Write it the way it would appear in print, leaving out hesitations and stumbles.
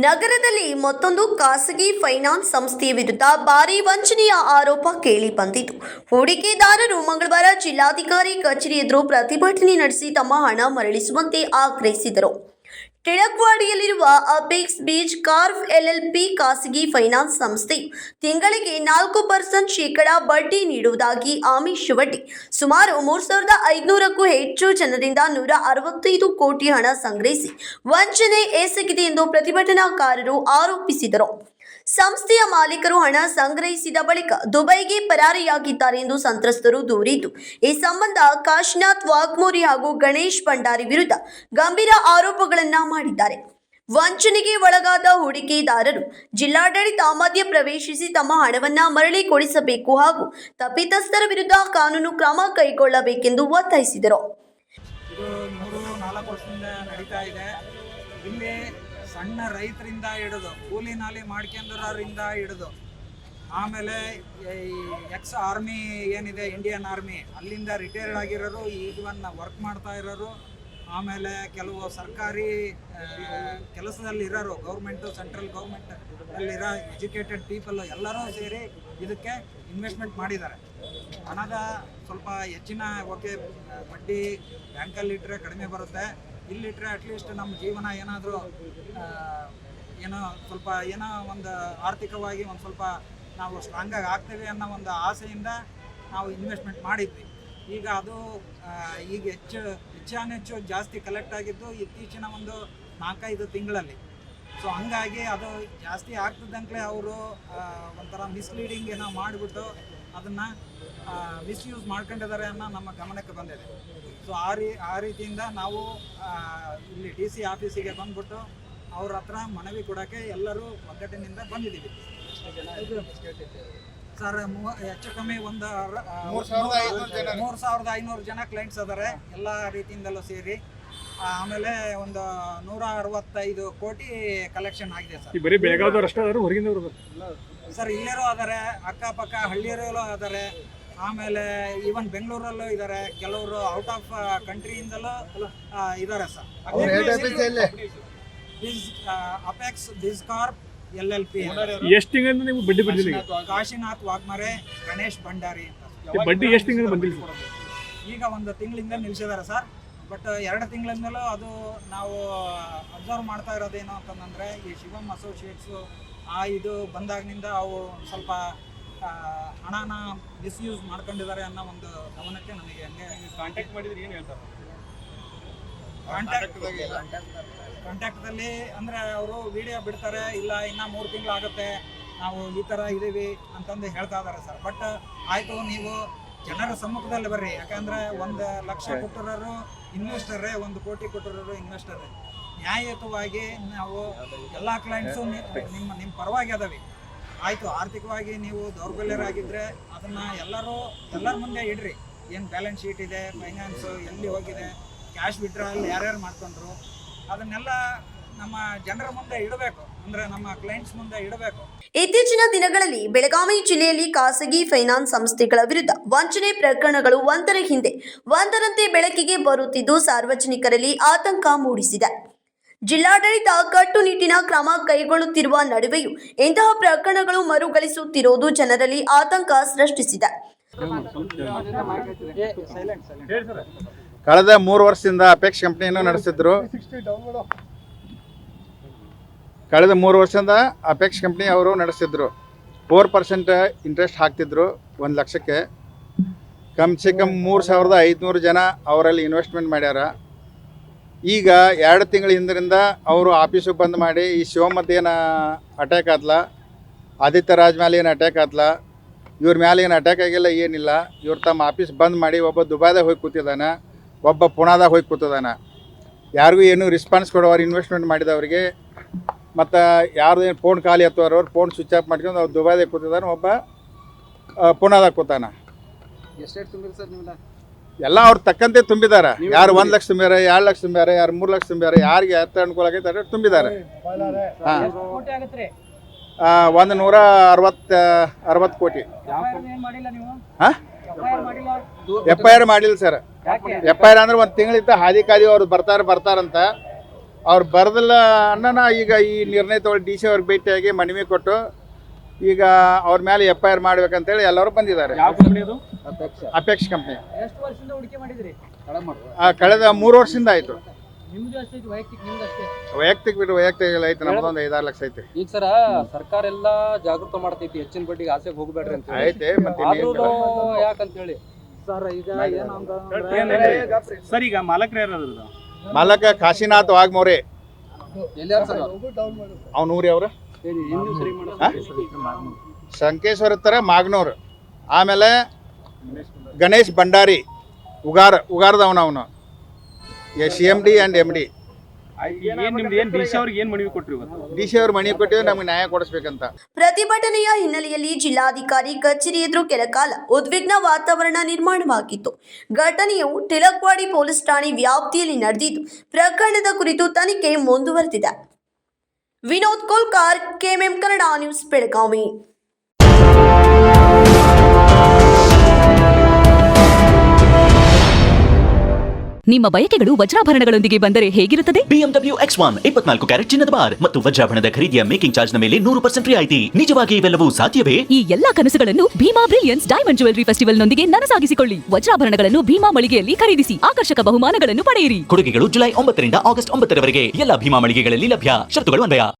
ನಗರದಲ್ಲಿ ಮತ್ತೊಂದು ಖಾಸಗಿ ಫೈನಾನ್ಸ್ ಸಂಸ್ಥೆಯ ವಿರುದ್ಧ ಭಾರೀ ವಂಚನೆಯ ಆರೋಪ ಕೇಳಿ ಬಂದಿತು. ಹೂಡಿಕೆದಾರರು ಮಂಗಳವಾರ ಜಿಲ್ಲಾಧಿಕಾರಿ ಕಚೇರಿ ಎದುರು ಪ್ರತಿಭಟನೆ ನಡೆಸಿ ತಮ್ಮ ಹಣ ಮರಳಿಸುವಂತೆ ಆಗ್ರಹಿಸಿದರು. ಟಿಳಕವಾಡಿಯಲ್ಲಿರುವ ಅಪೆಕ್ಸ್ ಬೀಚ್ ಕಾರ್ಪ್ LLP ಖಾಸಗಿ ಫೈನಾನ್ಸ್ ಸಂಸ್ಥೆಯು ತಿಂಗಳಿಗೆ 4% ಬಡ್ಡಿ ನೀಡುವುದಾಗಿ ಆಮಿಷವೊಡ್ಡಿ ಸುಮಾರು 3,500ಕ್ಕೂ ಹೆಚ್ಚು ಜನರಿಂದ 165 ಕೋಟಿ ಹಣ ಸಂಗ್ರಹಿಸಿ ವಂಚನೆ ಎಸಗಿದೆ ಎಂದು ಪ್ರತಿಭಟನಾಕಾರರು ಆರೋಪಿಸಿದರು. ಸಂಸ್ಥೆಯ ಮಾಲೀಕರು ಹಣ ಸಂಗ್ರಹಿಸಿದ ಬಳಿಕ ದುಬೈಗೆ ಪರಾರಿಯಾಗಿದ್ದಾರೆ ಎಂದು ಸಂತ್ರಸ್ತರು ದೂರಿದ್ದು, ಈ ಸಂಬಂಧ ಕಾಶಿನಾಥ್ ವಾಗ್ಮೋರಿ ಹಾಗೂ ಗಣೇಶ್ ಭಂಡಾರಿ ವಿರುದ್ಧ ಗಂಭೀರ ಆರೋಪಗಳನ್ನು ಮಾಡಿದ್ದಾರೆ. ವಂಚನೆಗೆ ಒಳಗಾದ ಹೂಡಿಕೆದಾರರು ಜಿಲ್ಲಾಡಳಿತ ಮಧ್ಯ ಪ್ರವೇಶಿಸಿ ತಮ್ಮ ಹಣವನ್ನು ಮರಳಿ ಕೊಡಿಸಬೇಕು ಹಾಗೂ ತಪ್ಪಿತಸ್ಥರ ವಿರುದ್ಧ ಕಾನೂನು ಕ್ರಮ ಕೈಗೊಳ್ಳಬೇಕೆಂದು ಒತ್ತಾಯಿಸಿದರು. ಇದು 3-4 ವರ್ಷದಿಂದ ನಡೀತಾ ಇದೆ. ಇಲ್ಲಿ ಸಣ್ಣ ರೈತರಿಂದ ಹಿಡಿದು ಕೂಲಿ ನಾಲಿ ಮಾಡ್ಕೊಂಡ್ರಿಂದ ಹಿಡಿದು ಆಮೇಲೆ ಈ ಎಕ್ಸ್ ಆರ್ಮಿ ಏನಿದೆ, ಇಂಡಿಯನ್ ಆರ್ಮಿ, ಅಲ್ಲಿಂದ ರಿಟೈರ್ಡ್ ಆಗಿರೋರು, ಈವನ್ ವರ್ಕ್ ಮಾಡ್ತಾ ಇರೋರು, ಆಮೇಲೆ ಕೆಲವು ಸರ್ಕಾರಿ ಕೆಲಸದಲ್ಲಿರೋರು, ಗೌರ್ಮೆಂಟು, ಸೆಂಟ್ರಲ್ ಗೌರ್ಮೆಂಟ್ ಅಲ್ಲಿರೋ ಎಜುಕೇಟೆಡ್ ಪೀಪಲ್ ಎಲ್ಲರೂ ಸೇರಿ ಇದಕ್ಕೆ ಇನ್ವೆಸ್ಟ್ಮೆಂಟ್ ಮಾಡಿದ್ದಾರೆ. ಹಣದ ಸ್ವಲ್ಪ ಹೆಚ್ಚಿನ ಬಡ್ಡಿ ಬ್ಯಾಂಕಲ್ಲಿಟ್ಟರೆ ಕಡಿಮೆ ಬರುತ್ತೆ, ಇಲ್ಲಿಟ್ಟರೆ ಅಟ್ಲೀಸ್ಟ್ ನಮ್ಮ ಜೀವನ ಏನಾದರೂ ಏನೋ ಒಂದು ಆರ್ಥಿಕವಾಗಿ ಒಂದು ಸ್ವಲ್ಪ ನಾವು ಸ್ಟ್ರಾಂಗಾಗಿ ಆಗ್ತೇವೆ ಅನ್ನೋ ಒಂದು ಆಸೆಯಿಂದ ನಾವು ಇನ್ವೆಸ್ಟ್ಮೆಂಟ್ ಮಾಡಿದ್ವಿ. ಈಗ ಅದು ಈಗ ಹೆಚ್ಚಾನೆಚ್ಚು ಜಾಸ್ತಿ ಕಲೆಕ್ಟ್ ಆಗಿದ್ದು ಇತ್ತೀಚಿನ ಒಂದು 4-5 ತಿಂಗಳಲ್ಲಿ. ಸೊ ಹಂಗಾಗಿ ಅದು ಜಾಸ್ತಿ ಆಗ್ತಿದ್ದಂಗೆ ಅವರು ಒಂಥರ ಮಿಸ್ಲೀಡಿಂಗ್ ಏನೋ ಮಾಡಿಬಿಟ್ಟು ಅದನ್ನು ಮಿಸ್ಯೂಸ್ ಮಾಡ್ಕೊಂಡಿದ್ದಾರೆ ಅನ್ನೋ ನಮ್ಮ ಗಮನಕ್ಕೆ ಬಂದಿದೆ. ಸೊ ಆ ರೀತಿಯಿಂದ ನಾವು ಇಲ್ಲಿ DC ಆಫೀಸಿಗೆ ಬಂದ್ಬಿಟ್ಟು ಅವ್ರ ಹತ್ರ ಮನವಿ ಕೊಡೋಕ್ಕೆ ಎಲ್ಲರೂ ಒಗ್ಗಟ್ಟಿನಿಂದ ಬಂದಿದ್ದೀವಿ. ಸರ್, ಹೆಚ್ಚು ಕಮ್ಮಿ ಒಂದು 3,500 ಜನ ಕ್ಲೈಂಟ್ಸ್ ಅದಾರೆ, ಎಲ್ಲ ರೀತಿಯಿಂದಲೂ ಸೇರಿ. ಆಮೇಲೆ ಒಂದು 165 ಕೋಟಿ ಕಲೆಕ್ಷನ್ ಆಗಿದೆ ಸರ್. ಬರೀ ಬೆಳಗಾವಿದವ್ರು ಅಷ್ಟೇ ಅದಾರೆ, ಹೊರಗಿನವರು ಸರ್ ಇಲ್ಲಿರೋ ಅದಾರೆ, ಅಕ್ಕಪಕ್ಕ ಹಳ್ಳಿಯರಲ್ಲೂ ಅದಾರೆ, ಆಮೇಲೆ ಈವನ್ ಬೆಂಗಳೂರಲ್ಲೂ ಇದ್ದಾರೆ, ಕೆಲವರು ಔಟ್ ಆಫ್ ಕಂಟ್ರಿಯಿಂದಲೂ ಇದ್ದಾರೆ sir. Apex beach corp LLP. ಎಷ್ಟು ತಿಂಗಳಿಂದ ನೀವು ಬಡ್ಡಿ ಬಂದಿಲ್ಲ? ಕಾಶಿನಾಥ್ ವಾಗ್ಮರೆ, ಗಣೇಶ್ ಭಂಡಾರಿ ಅಂತ. ಬಡ್ಡಿ ಎಷ್ಟು ತಿಂಗಳಿಂದ ಬಂದಿಲ್ಲ? ಈಗ 1 ತಿಂಗಳಿಂದ ನಿಲ್ಲಿಸಿದ್ದಾರೆ ಸರ್. ಬಟ್ 2 ತಿಂಗಳಿಂದಲೂ ಅದು ನಾವು ಅಬ್ಸರ್ವ್ ಮಾಡ್ತಾ ಇರೋದೇನು ಅಂತಂದರೆ, ಈ ಶಿವಮ್ ಅಸೋಸಿಯೇಟ್ಸು ಇದು ಬಂದಾಗಿನಿಂದ ಅವು ಸ್ವಲ್ಪ ಹಣನ ಮಿಸ್ಯೂಸ್ ಮಾಡ್ಕೊಂಡಿದ್ದಾರೆ ಅನ್ನೋ ಒಂದು ಗಮನಕ್ಕೆ ನನಗೆ ಹಂಗೆ ಕಾಂಟ್ಯಾಕ್ಟ್ ಮಾಡಿದ್ರೆ ಏನು ಹೇಳ್ತಾರೆ? ಕಾಂಟ್ಯಾಕ್ಟಲ್ಲಿ ಅಂದರೆ ಅವರು ವಿಡಿಯೋ ಬಿಡ್ತಾರೆ, ಇಲ್ಲ ಇನ್ನೂ 3 ತಿಂಗಳಾಗುತ್ತೆ, ನಾವು ಈ ಥರ ಇದ್ದೀವಿ ಅಂತಂದು ಹೇಳ್ತಾ ಇದ್ದಾರೆ ಸರ್. ಬಟ್ ಆಯಿತು, ನೀವು ಜನರ ಸಮ್ಮುಖದಲ್ಲಿ ಬರ್ರಿ, ಯಾಕಂದರೆ 1 ಲಕ್ಷ ಕೊಟ್ಟಿರೋರು ಇನ್ವೆಸ್ಟರೇ, 1 ಕೋಟಿ ಕೊಟ್ಟಿರೋರು ಇನ್ವೆಸ್ಟರೇ. ನ್ಯಾಯಯುತವಾಗಿ ನಾವು ಎಲ್ಲ ಕ್ಲೈಂಟ್ಸು ನಿಮ್ಮ ಪರವಾಗಿ ಅದಾವೆ. ಆಯಿತು, ಆರ್ಥಿಕವಾಗಿ ನೀವು ದೌರ್ಬಲ್ಯರಾಗಿದ್ದರೆ ಅದನ್ನು ಎಲ್ಲರ ಮುಂದೆ ಇಡ್ರಿ. ಏನು ಬ್ಯಾಲೆನ್ಸ್ ಶೀಟ್ ಇದೆ, ಫೈನಾನ್ಸು ಎಲ್ಲಿ ಹೋಗಿದೆ, ಕ್ಯಾಶ್ ವಿಡ್ರಾಲ್ ಯಾರ್ಯಾರು ಮಾಡ್ಕೊಂಡ್ರು, ಅದನ್ನೆಲ್ಲ ನಮ್ಮ ಜನರ ಮುಂದೆ ಇಡಬೇಕು, ಅಂದರೆ ನಮ್ಮ ಕ್ಲೈಂಟ್ಸ್ ಮುಂದೆ ಇಡಬೇಕು. ಇತ್ತೀಚಿನ ದಿನಗಳಲ್ಲಿ ಬೆಳಗಾವಿ ಜಿಲ್ಲೆಯಲ್ಲಿ ಖಾಸಗಿ ಫೈನಾನ್ಸ್ ಸಂಸ್ಥೆಗಳ ವಿರುದ್ಧ ವಂಚನೆ ಪ್ರಕರಣಗಳು ಒಂದರ ಹಿಂದೆ ಒಂದರಂತೆ ಬೆಳಕಿಗೆ ಬರುತ್ತಿದ್ದು ಸಾರ್ವಜನಿಕರಲ್ಲಿ ಆತಂಕ ಮೂಡಿಸಿದೆ. ಜಿಲ್ಲಾಡಳಿತ ಕಟ್ಟುನಿಟ್ಟಿನ ಕ್ರಮ ಕೈಗೊಳ್ಳುತ್ತಿರುವ ನಡುವೆಯೂ ಇಂತಹ ಪ್ರಕರಣಗಳು ಮರುಕಳಿಸುತ್ತಿರುವುದು ಜನರಲ್ಲಿ ಆತಂಕ ಸೃಷ್ಟಿಸಿದೆ. ಕಳೆದ 3 ವರ್ಷದಿಂದ ಅಪೆಕ್ಸ್ ಕಂಪ್ನಿಯನ್ನು ನಡೆಸಿದ್ರು. ಕಳೆದ 3 ವರ್ಷದಿಂದ ಅಪೆಕ್ಸ್ ಕಂಪ್ನಿ ಅವರು ನಡೆಸಿದ್ರು. 4% ಇಂಟ್ರೆಸ್ಟ್ ಹಾಕ್ತಿದ್ರು 1 ಲಕ್ಷಕ್ಕೆ. ಕಮ್ಸೆ ಕಮ್ 3,500 ಜನ ಅವರಲ್ಲಿ ಇನ್ವೆಸ್ಟ್ಮೆಂಟ್ ಮಾಡ್ಯಾರ. ಈಗ 2 ತಿಂಗಳ ಹಿಂದರಿಂದ ಅವರು ಆಫೀಸು ಬಂದ್ ಮಾಡಿ, ಈ ಶಿವಮೊಗ್ಗದ ಅಟ್ಯಾಕ್ ಆತ್ಲ, ಆದಿತ್ಯ ರಾಜ್ ಮೇಲೆ ಏನು ಅಟ್ಯಾಕ್ ಆತ್ಲ, ಇವ್ರ ಮೇಲೆ ಏನು ಅಟ್ಯಾಕ್ ಆಗಿಲ್ಲ, ಏನಿಲ್ಲ. ಇವ್ರು ತಮ್ಮ ಆಫೀಸ್ ಬಂದ್ ಮಾಡಿ ಒಬ್ಬ ದುಬೈದಾಗ ಹೋಗಿ ಕೂತಿದ್ದಾನೆ, ಒಬ್ಬ ಪುಣಾದಾಗ ಹೋಗಿ ಕೂತಿದ್ದಾನೆ. ಯಾರಿಗೂ ಏನು ರೆಸ್ಪಾನ್ಸ್ ಕೊಡೋರು ಇನ್ವೆಸ್ಟ್ಮೆಂಟ್ ಮಾಡಿದವ್ರಿಗೆ. ಮತ್ತು ಯಾರ್ದು ಫೋನ್ ಖಾಲಿ ಹತ್ತೋರು ಫೋನ್ ಸ್ವಿಚ್ ಆಫ್ ಮಾಡ್ಕೊಂಡು ಅವ್ರು ದುಬೈದಾಗ ಕೂತಿದ್ದಾನೆ, ಒಬ್ಬ ಪುಣಾದಾಗ ಕೂತಾನೆ. ಎಲ್ಲ ಅವ್ರು ತಕ್ಕಂತೆ ತುಂಬಿದ್ದಾರೆ. ಯಾರು 1 ಲಕ್ಷ ತುಂಬ್ಯಾರೆ, 2 ಲಕ್ಷ ತುಂಬ್ಯಾರೆ, ಯಾರು 3 ಲಕ್ಷ ತುಂಬ್ಯಾರೆ, ಯಾರಿಗೆ ಎತ್ತ ಅನುಕೂಲ ಆಗೈತೆ ತುಂಬಿದ್ದಾರೆ. ಹಾಂ, 160 ಕೋಟಿ. ಹಾಂ, FIR ಮಾಡಿಲ್ಲ ಸರ್. FIR ಅಂದ್ರೆ 1 ತಿಂಗಳಿಂದ ಹಾದಿ ಅವ್ರು ಬರ್ತಾರಂತ ಅವ್ರು ಬರದಿಲ್ಲ ಅನ್ನೋಣ ಈಗ ಈ ನಿರ್ಣಯ ತಗೊಂಡು ಡಿ ಸಿ ಅವ್ರಿಗೆ ಭೇಟಿಯಾಗಿ ಮನವಿ ಕೊಟ್ಟು ಈಗ ಅವ್ರ ಮೇಲೆ FIR ಮಾಡ್ಬೇಕಂತೇಳಿ ಎಲ್ಲರೂ ಬಂದಿದ್ದಾರೆ. ಯಾವ ಕಂಪನಿ ಅದು? Apex company. ಎಷ್ಟು ವರ್ಷದಿಂದ ಹೂಡಿಕೆ ಮಾಡಿದ್ರಿ? ಕಳೆದ 3 ವರ್ಷದಿಂದ ಆಯಿತು. ನಿಮ್ದು ಅಷ್ಟೇ ಐತಿ, ವೈಯಕ್ತಿಕ ನಿಮ್ದು ಅಷ್ಟೇ? ವೈಯಕ್ತಿಕ ಬಿಟ್ಟು ವೈಯಕ್ತಿಕ ಐತೆ, ನಮ್ದೊಂದು 5-6 ಲಕ್ಷ ಐತೆ. ಈಗ ಸರ್ ಸರ್ಕಾರ ಎಲ್ಲ ಜಾಗೃತ ಮಾಡ್ತೈತಿ, ಹೆಚ್ಚಿನ ಬಡ್ಡಿಗೆ ಆಸೆಗೆ ಹೋಗ್ಬೇಡ್ರಿ ಅಂತ ಐತೆ ಮತ್ತೆ ಆದ್ರೂ ಯಾಕಂತ ಹೇಳಿ ಸರ್ ಈಗ ಏನಂತ ಸರ್ ಈಗ ಮಾಲಕರು ಯಾರು? ಮಾಲಕ ಕಾಶಿನಾಥ್ ವಾಗ್ಮೋರೆ. ಎಲ್ಲಾರ ಸರ್ ಅವ್ನ ಊರಿ ಅವ್ರ ಇನ್ನೂ ಸರಿ ಸಂಕೇಶ್ವರ ಹತ್ರ ಮಾಗನೂರು. ಆಮೇಲೆ ಗಣೇಶ್ ಭಂಡಾರಿ ಉಗಾರದವನ ಅವನು CMD ಆ್ಯಂಡ್ MD. ನಿಮ್ದು ಏನು ಡಿ ಸಿ ಅವ್ರಿಗೆ ಏನು ಮನವಿ ಕೊಟ್ರಿ ಇವತ್ತು? DC ಅವ್ರು ಮನವಿ ಕೊಟ್ಟಿವಿ ನಮ್ಗೆ ನ್ಯಾಯ ಕೊಡಿಸ್ಬೇಕಂತ. ಪ್ರತಿಭಟನೆಯ ಹಿನ್ನೆಲೆಯಲ್ಲಿ ಜಿಲ್ಲಾಧಿಕಾರಿ ಕಚೇರಿ ಎದುರು ಕೆಲಕಾಲ ಉದ್ವಿಗ್ನ ವಾತಾವರಣ ನಿರ್ಮಾಣವಾಗಿತ್ತು. ಘಟನೆಯು ತಿಲಕ್ವಾಡಿ ಪೊಲೀಸ್ ಠಾಣೆ ವ್ಯಾಪ್ತಿಯಲ್ಲಿ ನಡೆದಿದ್ದು, ಪ್ರಕರಣದ ಕುರಿತು ತನಿಖೆ ಮುಂದುವರೆದಿದೆ. Vinod Kolkar, KMM Kannada news, Belagavi. ನಿಮ್ಮ ಬಯಕೆಗಳು ವಜ್ರಾಭರಣಗಳೊಂದಿಗೆ ಬಂದರೆ ಹೇಗಿರುತ್ತದೆ? BMW X1 24 ಕ್ಯಾರೆಟ್ ಚಿನ್ನದ ಬಾರ್ ಮತ್ತು ವಜ್ರಾಭರಣದ ಖರೀದಿಯ ಮೇಕಿಂಗ್ ಚಾರ್ಜ್ ನ ಮೇಲೆ 100% ರಿಯಾಯಿತಿ. ನಿಜವಾಗಿ ಇವೆಲ್ಲವೂ ಸಾಧ್ಯವೇ? ಈ ಎಲ್ಲಾ ಕನಸುಗಳನ್ನು Bhima brilliance diamond jewellery festival ನೊಂದಿಗೆ ನನಸಾಗಿಸಿಕೊಳ್ಳಿ. ವಜ್ರಾಭರಣಗಳನ್ನು ಭೀಮಾ ಮಳಿಗೆಯಲ್ಲಿ ಖರೀದಿಸಿ ಆಕರ್ಷಕ ಬಹುಮಾನಗಳನ್ನು ಪಡೆಯಿರಿ. ಕೊಡುಗೆಗಳು ಜುಲೈ 9 ರಿಂದ ಆಗಸ್ಟ್ 9 ರವರೆಗೆ ಎಲ್ಲ ಭೀಮಾ ಮಳಿಗೆಗಳಲ್ಲಿ ಲಭ್ಯ. ಶರತ್ತುಗಳು ಅನ್ವಯ.